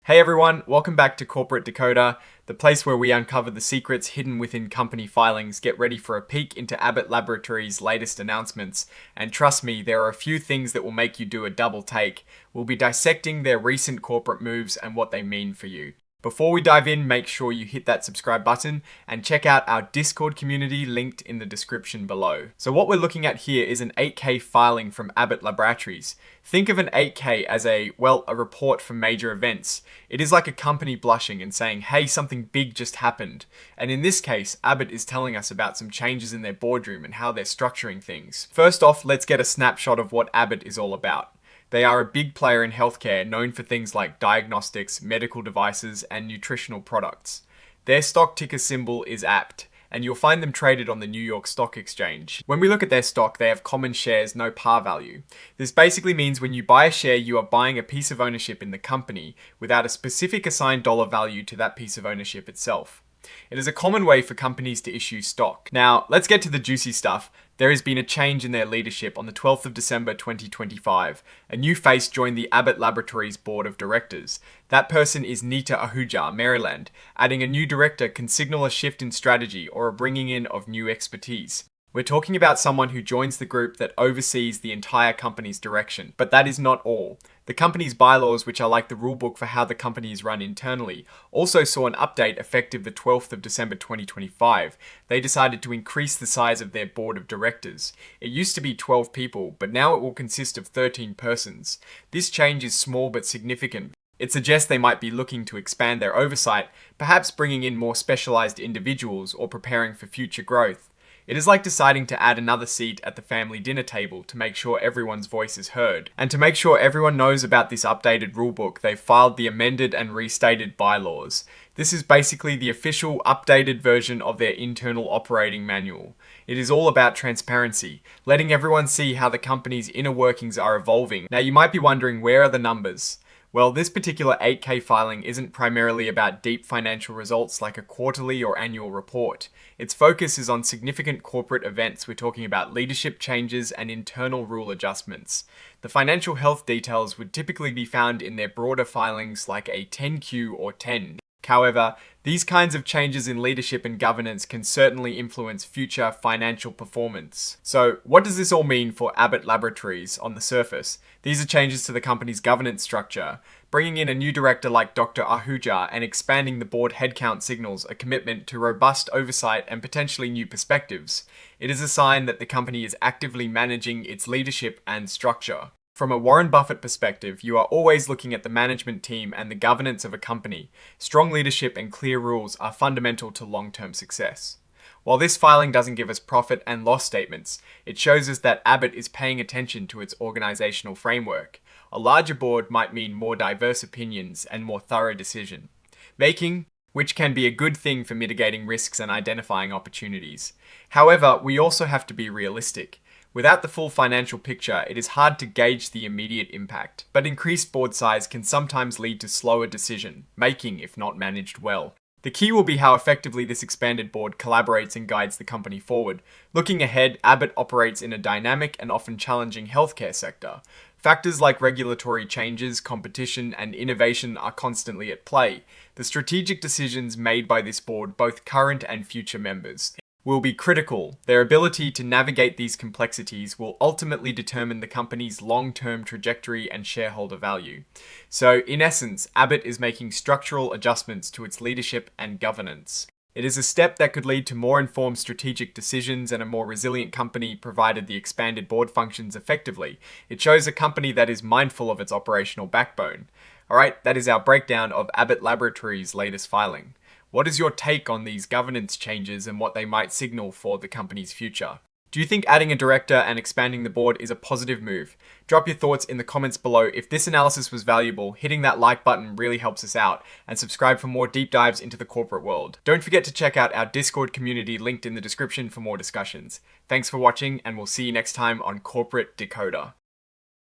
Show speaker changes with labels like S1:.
S1: Hey everyone, welcome back to Corporate Decoder, the place where we uncover the secrets hidden within company filings. Get ready for a peek into Abbott Laboratories' latest announcements, and trust me, there are a few things that will make you do a double take. We'll be dissecting their recent corporate moves and what they mean for you. Before we dive in, make sure you hit that subscribe button and check out our Discord community linked in the description below. So what we're looking at here is an 8K filing from Abbott Laboratories. Think of an 8K as a report from major events. It is like a company blushing and saying, hey, something big just happened. And in this case, Abbott is telling us about some changes in their boardroom and how they're structuring things. First off, let's get a snapshot of what Abbott is all about. They are a big player in healthcare, known for things like diagnostics, medical devices, and nutritional products. Their stock ticker symbol is APT, and you'll find them traded on the New York Stock Exchange. When we look at their stock, they have common shares, no par value. This basically means when you buy a share, you are buying a piece of ownership in the company without a specific assigned dollar value to that piece of ownership itself. It is a common way for companies to issue stock. Now, let's get to the juicy stuff. There has been a change in their leadership on the 12th of December 2025. A new face joined the Abbott Laboratories board of directors. That person is Nita Ahuja, Maryland. Adding a new director can signal a shift in strategy or a bringing in of new expertise. We're talking about someone who joins the group that oversees the entire company's direction. But that is not all. The company's bylaws, which are like the rulebook for how the company is run internally, also saw an update effective the 12th of December 2025. They decided to increase the size of their board of directors. It used to be 12 people, but now it will consist of 13 persons. This change is small but significant. It suggests they might be looking to expand their oversight, perhaps bringing in more specialized individuals or preparing for future growth. It is like deciding to add another seat at the family dinner table to make sure everyone's voice is heard. And to make sure everyone knows about this updated rulebook, they've filed the amended and restated bylaws. This is basically the official updated version of their internal operating manual. It is all about transparency, letting everyone see how the company's inner workings are evolving. Now you might be wondering, where are the numbers? Well, this particular 8K filing isn't primarily about deep financial results like a quarterly or annual report. Its focus is on significant corporate events. We're talking about leadership changes and internal rule adjustments. The financial health details would typically be found in their broader filings like a 10Q or 10. However, these kinds of changes in leadership and governance can certainly influence future financial performance. So, what does this all mean for Abbott Laboratories on the surface? These are changes to the company's governance structure. Bringing in a new director like Dr. Ahuja and expanding the board headcount signals a commitment to robust oversight and potentially new perspectives. It is a sign that the company is actively managing its leadership and structure. From a Warren Buffett perspective, you are always looking at the management team and the governance of a company. Strong leadership and clear rules are fundamental to long-term success. While this filing doesn't give us profit and loss statements, it shows us that Abbott is paying attention to its organizational framework. A larger board might mean more diverse opinions and more thorough decision making, which can be a good thing for mitigating risks and identifying opportunities. However, we also have to be realistic. Without the full financial picture, it is hard to gauge the immediate impact, but increased board size can sometimes lead to slower decision making if not managed well. The key will be how effectively this expanded board collaborates and guides the company forward. Looking ahead, Abbott operates in a dynamic and often challenging healthcare sector. Factors like regulatory changes, competition, and innovation are constantly at play. The strategic decisions made by this board, both current and future members, will be critical. Their ability to navigate these complexities will ultimately determine the company's long-term trajectory and shareholder value. So, in essence, Abbott is making structural adjustments to its leadership and governance. It is a step that could lead to more informed strategic decisions and a more resilient company provided the expanded board functions effectively. It shows a company that is mindful of its operational backbone. Alright, that is our breakdown of Abbott Laboratories' latest filing. What is your take on these governance changes and what they might signal for the company's future? Do you think adding a director and expanding the board is a positive move? Drop your thoughts in the comments below. If this analysis was valuable, hitting that like button really helps us out, and subscribe for more deep dives into the corporate world. Don't forget to check out our Discord community linked in the description for more discussions. Thanks for watching, and we'll see you next time on Corporate Decoder.